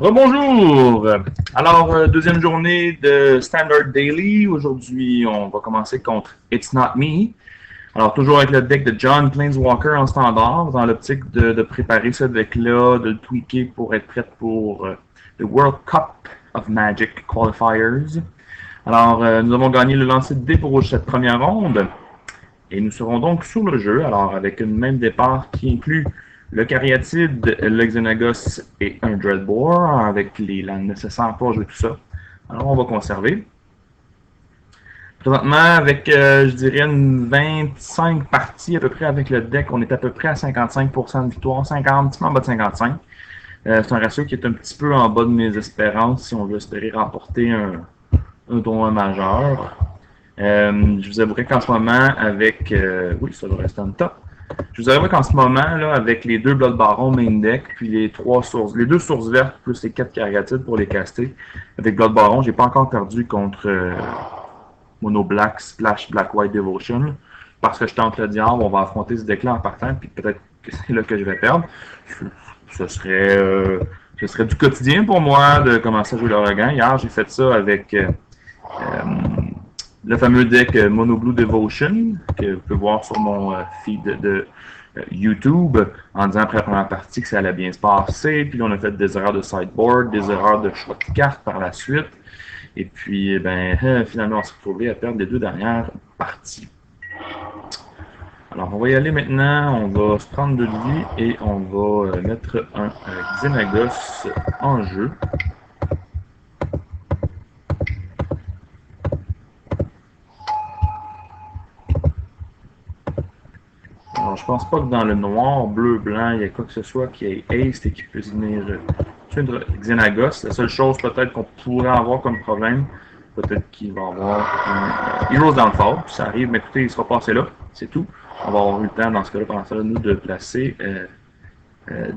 Rebonjour! Alors, deuxième journée de Standard Daily. Aujourd'hui, on va commencer contre It's Not Me. Alors, toujours avec le deck de John Planeswalker en standard, dans l'optique de préparer ce deck-là, de le tweaker pour être prêt pour le World Cup of Magic Qualifiers. Alors, nous avons gagné le lancer de dés pour cette première ronde. Et nous serons donc sur le jeu, alors avec une même départ qui inclut le Cariatide, le Xenagos et un Dreadbore, avec les langues nécessaires pour jouer tout ça. Alors on va conserver. Présentement, avec, je dirais, une 25 parties à peu près avec le deck, on est à peu près à 55% de victoire, 50, un petit peu en bas de 55. C'est un ratio qui est un petit peu en bas de mes espérances si on veut espérer remporter un tournoi majeur. Je vous avouerai qu'en ce moment, avec. Oui, ça doit rester en top. Je vous avouerai qu'en ce moment, là, avec les deux Blood Baron main deck, puis les deux sources vertes, plus les 4 Cariatides pour les caster, avec Blood Baron, j'ai pas encore perdu contre Mono Black Splash Black White Devotion. Parce que je tente le diable, on va affronter ce deck-là en partant, puis peut-être que c'est là que je vais perdre. Ce serait du quotidien pour moi de commencer à jouer l'Ouragan. Hier, j'ai fait ça avec le fameux deck Mono Blue Devotion, que vous pouvez voir sur mon feed de YouTube, en disant après la première partie que ça allait bien se passer. Puis là, on a fait des erreurs de sideboard, des erreurs de choix de cartes par la suite. Et puis, finalement, on s'est retrouvé à perdre les deux dernières parties. Alors, on va y aller maintenant. On va se prendre de vie et on va mettre un Xenagos en jeu. Alors, je pense pas que dans le noir, bleu, blanc, il y a quoi que ce soit qui ait haste et qui puisse venir tuer Xenagos. La seule chose peut-être qu'on pourrait avoir comme problème, peut-être qu'il va avoir un Heroes Downfall. Ça arrive, mais écoutez, il sera passé là, c'est tout. On va avoir eu le temps dans ce cas-là, pendant ça, nous, de placer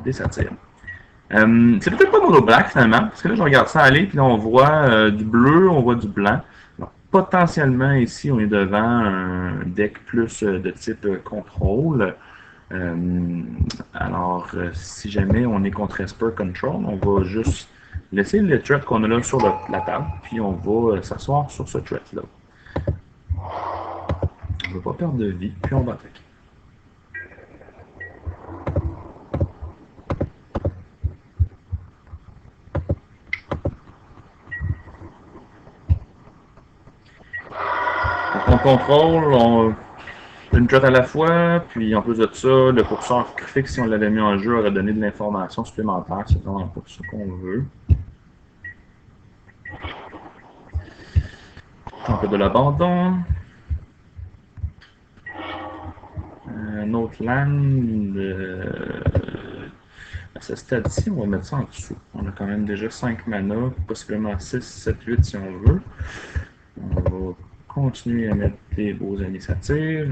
des satyres. C'est peut-être pas mono black finalement, parce que là je regarde ça aller, puis là on voit du bleu, on voit du blanc. Alors, potentiellement ici on est devant un deck plus de type contrôle. Si jamais on est contre Esper Control, on va juste laisser le threat qu'on a là sur la table, puis on va s'asseoir sur ce threat-là. On ne veut pas perdre de vie, puis on va attaquer. Donc, on contrôle, une threat à la fois, puis en plus de ça, le curseur fixe, si on l'avait mis en jeu, aurait donné de l'information supplémentaire. C'est vraiment pas ça qu'on veut. Un peu de l'abandon. Un autre land. À ce stade-ci, on va mettre ça en dessous. On a quand même déjà 5 mana, possiblement 6, 7, 8 si on veut. On va continuer à mettre des beaux amis satyres.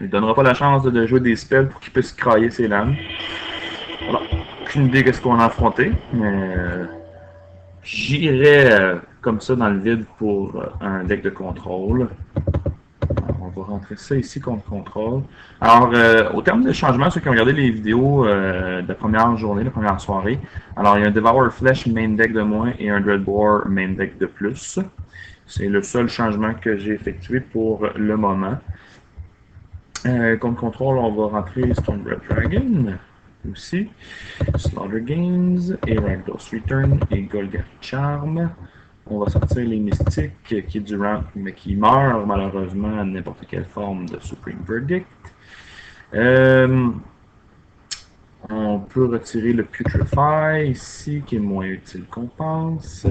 Il ne donnera pas la chance de jouer des spells pour qu'il puisse crailler ses lames. Voilà. Aucune idée de ce qu'on a affronté, mais j'irais comme ça dans le vide pour un deck de contrôle. Alors, on va rentrer ça ici contre contrôle. Alors, au terme de changement, ceux qui ont regardé les vidéos de la première journée, la première soirée, alors il y a un Devour Flesh main deck de moins et un Dreadbore main deck de plus. C'est le seul changement que j'ai effectué pour le moment. Contre contrôle, on va rentrer Stormblood Dragon aussi, Slaughter Games, et Ragdoll's Return et Golgari Charm. On va sortir les mystiques qui est du ramp mais qui meurent malheureusement à n'importe quelle forme de Supreme Verdict. On peut retirer le Putrefy ici qui est moins utile qu'on pense.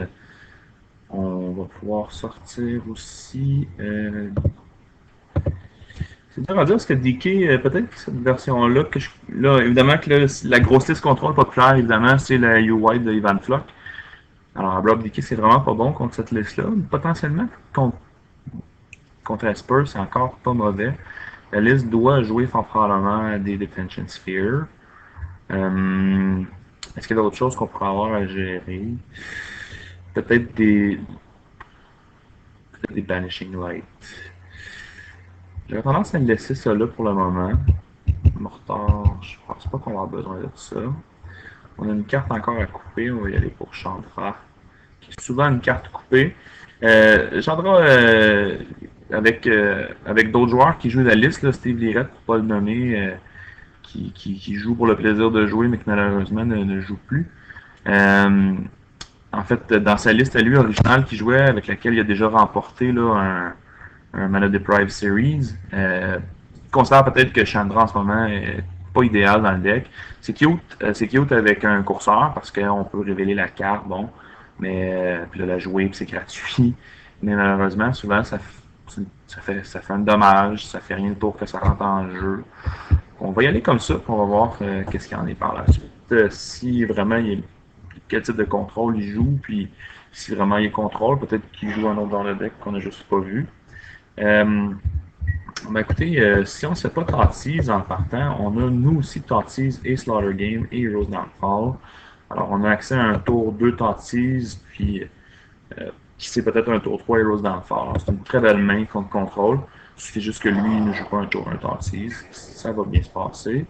On va pouvoir sortir aussi c'est dur à dire parce que DK, peut-être que cette version-là, là, évidemment que là, la grosse liste contrôle populaire, évidemment, c'est la UI de Ivan Flock. Alors, Blob DK, c'est vraiment pas bon contre cette liste-là. Potentiellement, contre Esper, c'est encore pas mauvais. La liste doit jouer fort probablement des Detention Sphere. Est-ce qu'il y a d'autres choses qu'on pourrait avoir à gérer? Peut-être des Banishing Light. J'aurais tendance à me laisser ça là pour le moment. Mortar, je pense pas qu'on va avoir besoin de ça. On a une carte encore à couper, on va y aller pour Chandra, qui est souvent une carte coupée. Chandra, avec d'autres joueurs qui jouent la liste, là, Steve Lirette, pour pas le nommer, qui joue pour le plaisir de jouer, mais qui malheureusement ne joue plus. Euh, En fait, dans sa liste à lui originale qu'il jouait, avec laquelle il a déjà remporté là, un Mana Deprived Series, il considère peut-être que Chandra en ce moment est pas idéal dans le deck. C'est cute avec un courseur parce qu'on peut révéler la carte, bon, mais puis là, la jouer, puis c'est gratuit. Mais malheureusement, souvent, ça fait un dommage, ça fait rien de tour que ça rentre en jeu. On va y aller comme ça, puis on va voir qu'est-ce qu'il y en est par la suite. Si vraiment il est quel type de contrôle il joue, puis si vraiment il contrôle, peut-être qu'il joue un autre dans le deck qu'on n'a juste pas vu. Ben écoutez, si on ne se fait pas Tatties en partant, on a nous aussi Tatties et Slaughter Game et Heroes Downfall. Alors on a accès à un tour 2 Tatties, puis qui c'est peut-être un tour 3 Heroes Downfall. C'est une très belle main contre contrôle. C'est juste que lui, il ne joue pas un tour 1 Tatties. Ça va bien se passer.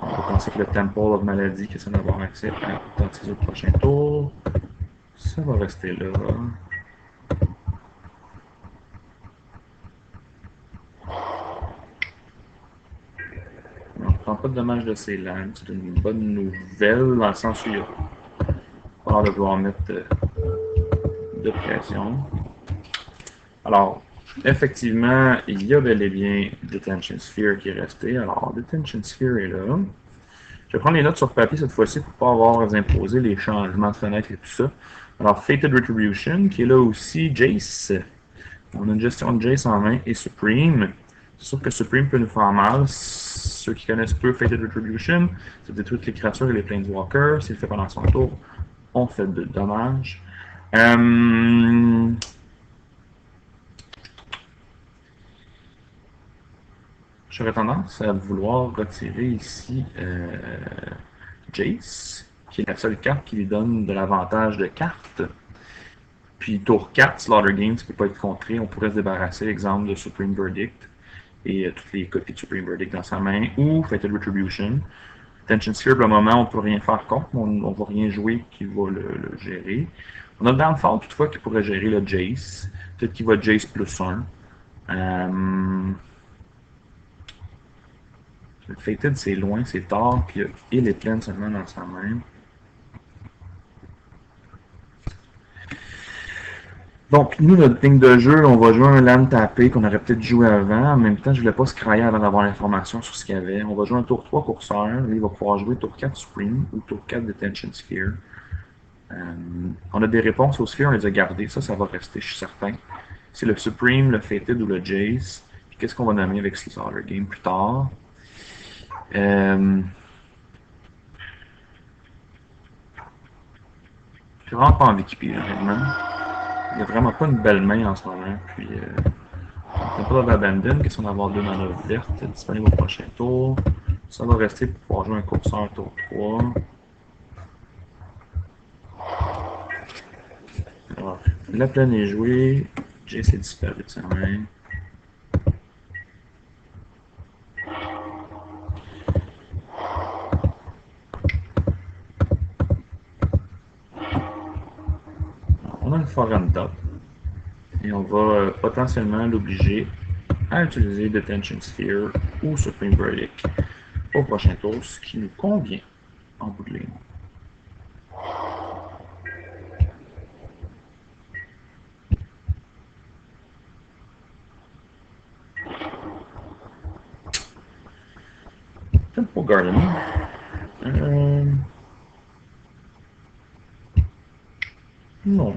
On va penser que le Temple of Malady, que ça va avoir accès à Tatties au prochain tour. Ça va rester là. On ne prend pas de dommages de ces lames. C'est une bonne nouvelle dans le sens où il va falloir devoir mettre de pression. Alors, effectivement, il y a bel et bien Detention Sphere qui est resté. Alors, Detention Sphere est là. Je vais prendre les notes sur papier cette fois-ci pour ne pas avoir à imposer les changements de fenêtre et tout ça. Alors, Fated Retribution, qui est là aussi, Jace. On a une gestion de Jace en main et Supreme. C'est sûr que Supreme peut nous faire mal. Ceux qui connaissent peu Fated Retribution, ça détruit les créatures et les Planeswalkers. S'il le fait pendant son tour, on fait de dommages. J'aurais tendance à vouloir retirer ici Jace, qui est la seule carte qui lui donne de l'avantage de carte. Puis tour 4, Slaughter Games ne peut pas être contré. On pourrait se débarrasser, exemple, de Supreme Verdict et toutes les copies de Supreme Verdict dans sa main, ou Fated Retribution. Tension Sphere, pour le moment, on ne peut rien faire contre, on ne va rien jouer qui va le gérer. On a le Downfall, toutefois, qui pourrait gérer le Jace. Peut-être qu'il va Jace plus 1. Le Fated, c'est loin, c'est tard, puis il est plein seulement dans sa main. Donc, nous, notre ligne de jeu, on va jouer un land tapé qu'on aurait peut-être joué avant. En même temps, je voulais pas se crailler avant d'avoir l'information sur ce qu'il y avait. On va jouer un tour 3 courseur. Lui, il va pouvoir jouer tour 4 Supreme ou tour 4 Detention Sphere. On a des réponses aux Sphere, on les a gardées. Ça va rester, je suis certain. C'est le Supreme, le Fated ou le Jace. Puis qu'est-ce qu'on va nommer avec Slaughter Game plus tard? J'ai vraiment pas envie qu'il pige, honnêtement. Il n'y a vraiment pas une belle main en ce moment. Puis, on n'a pas d'abandon, question d'avoir 2 mana vertes disponibles au prochain tour. Ça va rester pour pouvoir jouer un courseur tour 3. Alors, la plaine est jouée. Jace est disparu de sa main. On a le Foreign Top. Et on va potentiellement l'obliger à utiliser Detention Sphere ou Supreme Verdict au prochain tour, ce qui nous convient en bout de ligne. Temple Garden. Non.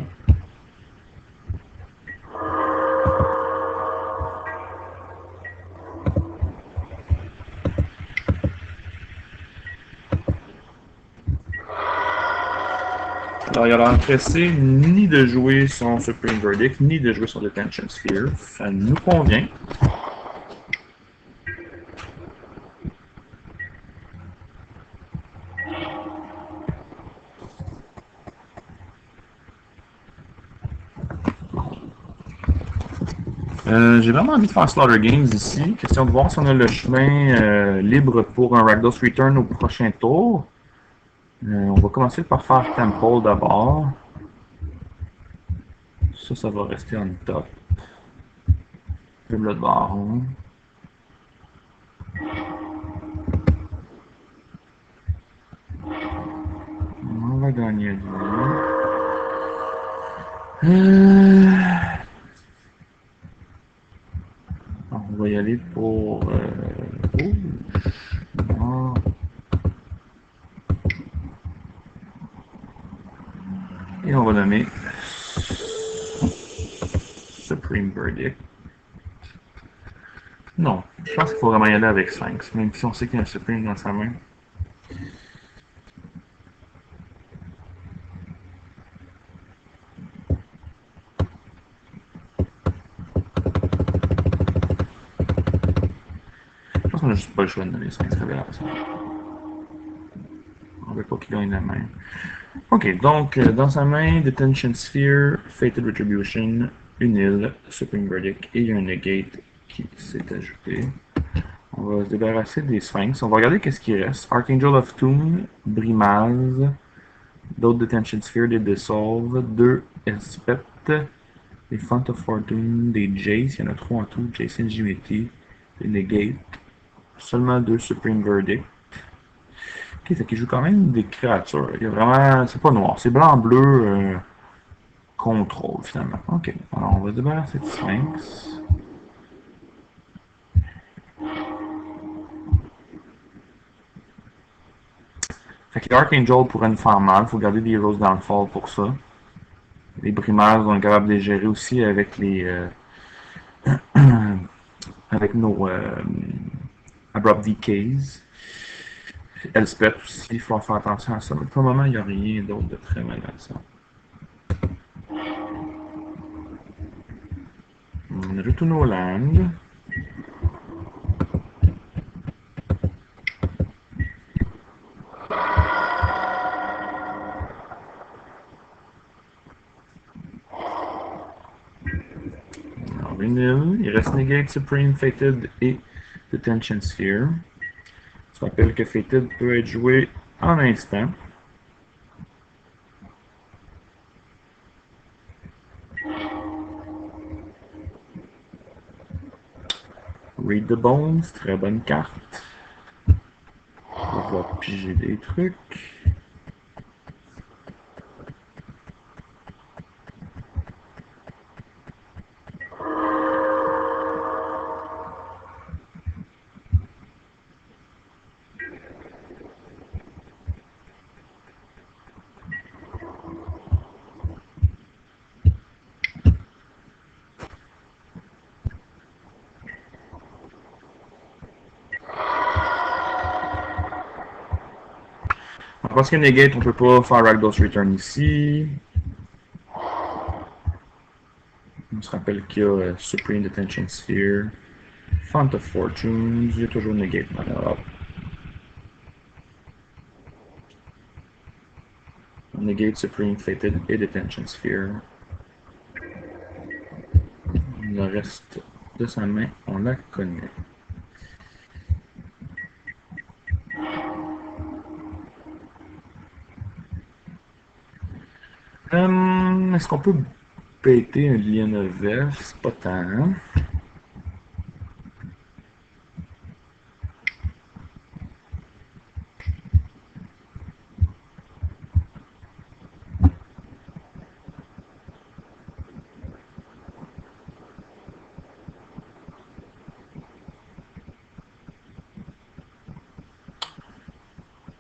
Alors, il a l'air pressé ni de jouer son Supreme Verdict, ni de jouer son Detention Sphere. Ça nous convient. J'ai vraiment envie de faire Slaughter Games ici. Question de voir si on a le chemin libre pour un Rakdos Return au prochain tour. On va commencer par faire Temple d'abord. Ça va rester en top. Blood Baron. On va gagner lui. On va y aller pour rouge. Noir. Et on va nommer Supreme Verdict. Non, je pense qu'il faut vraiment y aller avec Sphinx, même si on sait qu'il y a un Supreme dans sa main. Je pense qu'on n'a juste pas le choix de nommer Sphinx Révélation. On veut pas qu'il gagne la main. Ok, donc dans sa main, Detention Sphere, Fated Retribution, une île, Supreme Verdict et il y a un Negate qui s'est ajouté. On va se débarrasser des Sphinx. On va regarder qu'est-ce qui reste. Archangel of Tomb, Brimaz, d'autres Detention Sphere, des Dissolve, 2 Espet, des Font of Fortune, des Jace, il y en a 3 en tout, Jason Jimity, des Negate, seulement 2 Supreme Verdict. Ok, fait qu'il joue quand même des créatures. Il y a vraiment. C'est pas noir, c'est blanc-bleu contrôle finalement. Ok, alors on va se débarrasser de Sphinx. Fait que l'Archangel pourrait nous faire mal, il faut garder des Heroes Downfall pour ça. Les Brimeurs, on est capable de les gérer aussi avec les. avec nos Abrupt Decays. Elspeth aussi, il faut faire attention à ça. Mais pour le moment, il n'y a rien d'autre de très menaçant. On retourne au land. Alors, une île. Il reste Negate, Supreme, Fated et Detention Sphere. Je rappelle que Fated peut être joué en instant. Read the Bones, très bonne carte. On va piger des trucs. Parce que Negate, on peut pas faire Rakdos Return ici. On se rappelle qu'il y a Supreme Detention Sphere, Font of Fortune, il y a toujours Negate maintenant. Negate, Supreme, Fated et Detention Sphere. Le reste de sa main, on la connaît. Est-ce qu'on peut péter un Lienevef? C'est pas tant.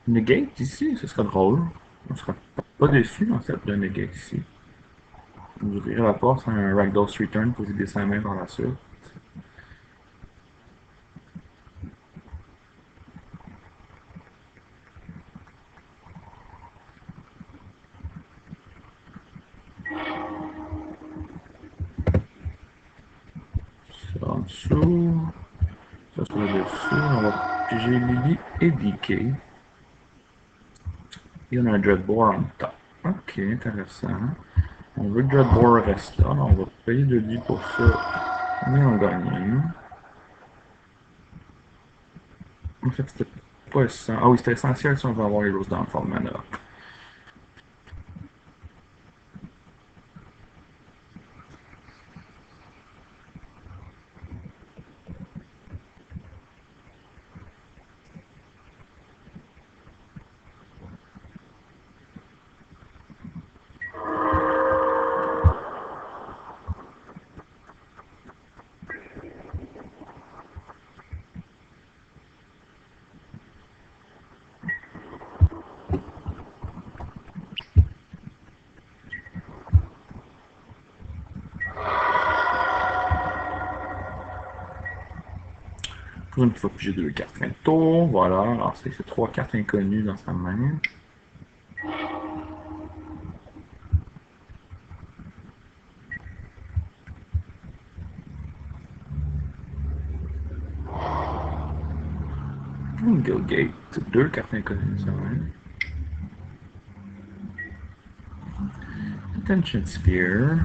Negate ici, ce serait drôle. On serait pas déçu en fait de Negate ici. On ouvrirait la porte à un Rakdos Return pour aider sa main par la suite. Ça en dessous. Ça sur le dessus. On va piger Lily et DK. Et on a un Dreadbore en top. Ok, intéressant. On veut que Dreadbore reste là. On va payer de lui pour ça. Combien on gagne? En fait, c'était pas essentiel. Ah oui, c'était essentiel si on veut avoir Heroes Downfall Mana. Pour une fois que j'ai deux cartes fin de tour, voilà. Alors c'est trois cartes inconnues dans sa main. Gilgate, deux cartes inconnues dans sa main. Attention Sphere.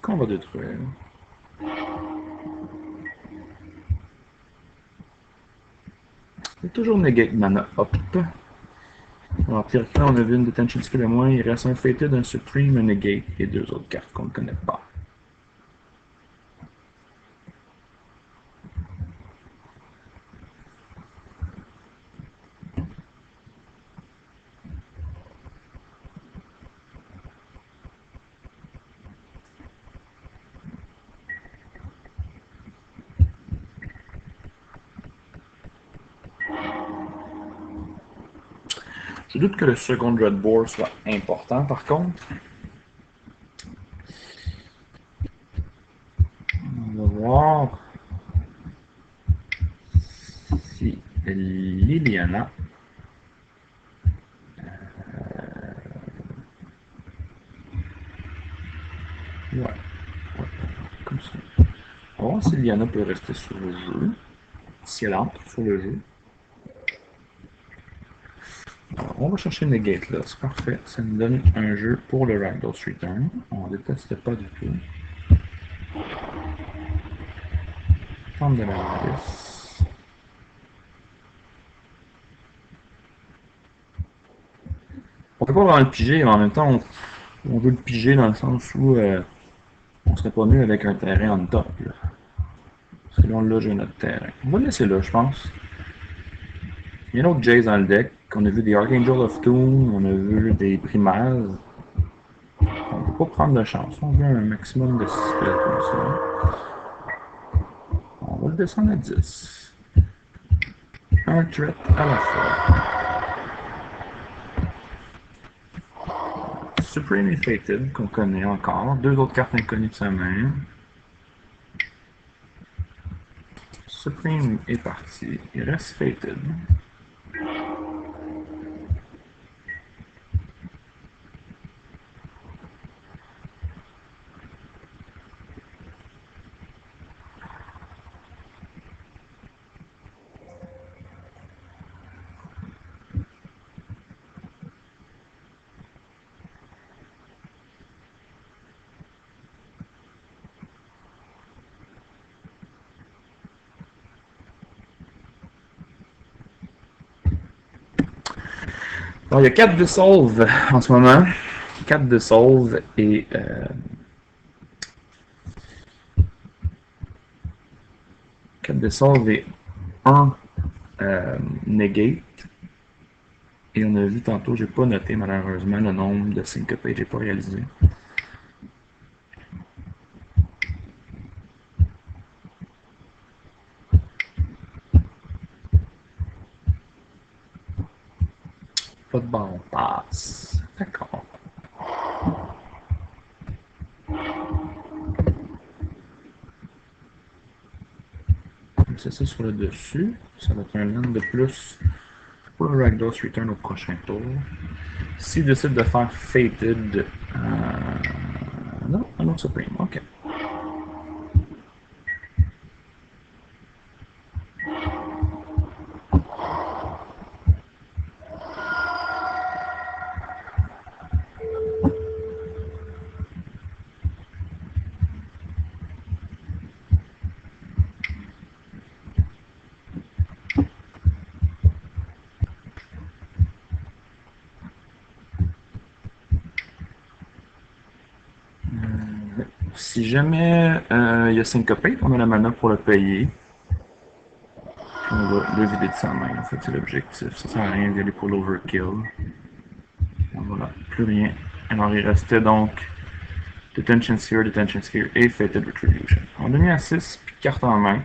Qu'on va détruire. C'est toujours Negate Mana Up. Alors, puis là, on a vu une Detention Skill de moins. Il reste un Fated, un Supreme, un Negate et deux autres cartes qu'on ne connaît pas. Je doute que le second Dreadbore soit important par contre. On va voir si Liliana ouais, comme ça. On va voir si Liliana peut rester sur le jeu. Si elle entre sur le jeu. Alors, on va chercher Negate là, c'est parfait. Ça nous donne un jeu pour le Rakdos Return. On ne déteste pas du tout. Forme de la malice. On peut pas vraiment le piger, mais en même temps, on veut le piger dans le sens où on serait pas mieux avec un terrain on top. Là. Parce que là, on l'a joué notre terrain. On va le laisser là, je pense. Il y a un autre Jace dans le deck. On a vu des Archangel of Doom, on a vu des Primaz. On peut pas prendre de chance. On veut un maximum de 6 spells comme ça. On va le descendre à 10. Un threat à la fois. Supreme et Fated, qu'on connaît encore. Deux autres cartes inconnues de sa main. Supreme est parti. Il reste Fated. Alors, il y a 4 Dissolve en ce moment. 4 Dissolve et 4 Dissolve et 1 Negate. Et on a vu tantôt, j'ai pas noté malheureusement le nombre de syncopés, j'ai pas réalisé. Pas de ballon passe. D'accord. C'est ça sur le dessus. Ça va être un land de plus pour le Rakdos Return au prochain tour. S'il décide de faire Fated, Supreme, ok. Si jamais il y a Syncopate, on a la mana pour le payer. Puis on va le vider de sa main, en fait, c'est l'objectif. Ça sert à rien d'y aller pour l'overkill. Voilà, plus rien. Alors il restait donc Detention Sphere et Fated Retribution. On a mis à 6, puis carte en main.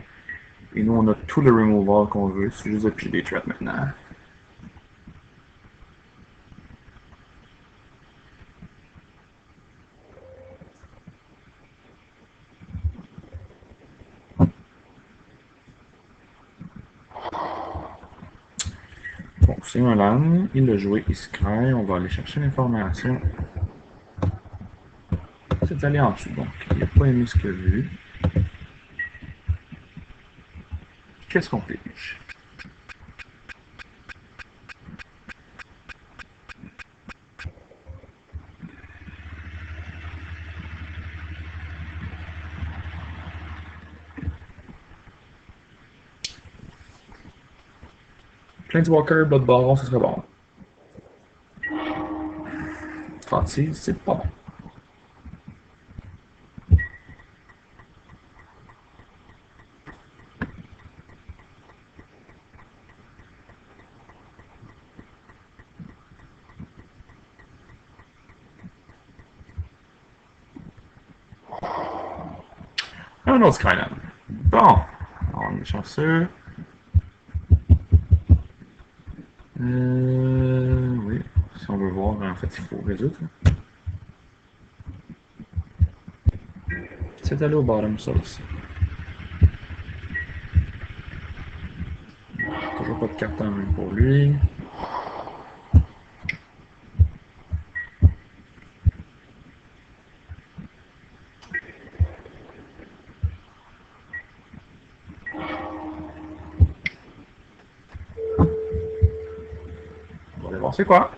Et nous, on a tout le removal qu'on veut. C'est juste de piger des traps maintenant. Bon, c'est un LAN. Il l'a joué, il se crée. On va aller chercher l'information. C'est allé en dessous, donc il n'a pas aimé ce qu'il a vu. Qu'est-ce qu'on pige? Planeswalker, Blood Baron, ce serait bon. Fatih, c'est pas bon. Un autre Skyland. Bon, on est chanceux. Oui, si on veut voir, en fait, il faut résoudre. C'est allé au bottom, ça aussi. Toujours pas de carte en main pour lui. On va aller voir c'est quoi.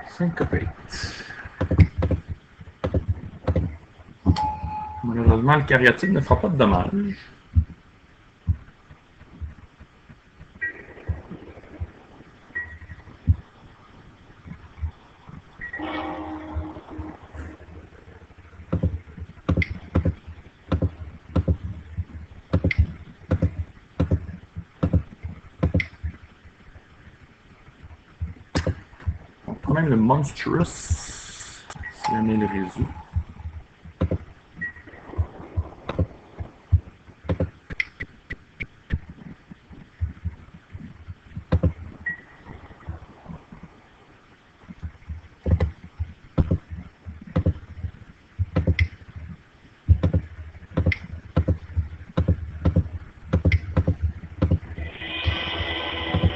Syncopate. Malheureusement, le cariatide ne fera pas de dommages. On prend même le Monstrous. Si jamais le résout.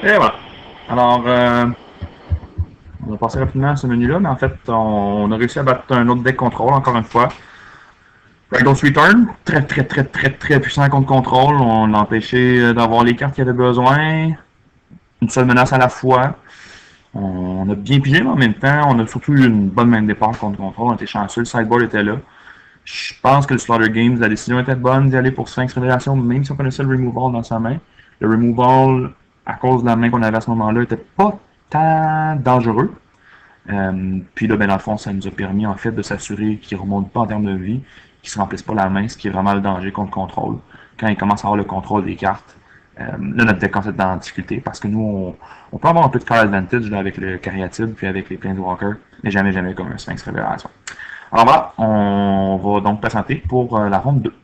Et voilà. Alors, on va passer rapidement à ce menu-là, mais en fait, on a réussi à battre un autre deck contrôle, encore une fois. Ragdoll's Return, très puissant contre contrôle. On l'a empêché d'avoir les cartes qu'il avait besoin. Une seule menace à la fois. On a bien pigé, mais en même temps, on a surtout eu une bonne main de départ contre contrôle. On était chanceux, le sideboard était là. Je pense que le Slaughter Games, la décision était bonne d'y aller pour Sphinx Révélation, même si on connaissait le removal dans sa main. Le removal, à cause de la main qu'on avait à ce moment-là, était pas tant dangereux. Puis là, ben, dans le fond, ça nous a permis en fait de s'assurer qu'il ne remonte pas en termes de vie, qu'il ne se remplisse pas la main, ce qui est vraiment le danger contre contrôle. Quand il commence à avoir le contrôle des cartes, là, notre deck commence à être dans la difficulté parce que nous, on peut avoir un peu de card advantage là, avec le Cariatide puis avec les Planeswalkers, mais jamais comme un Sphinx Révélation. Alors voilà, on va donc patienter pour la ronde 2.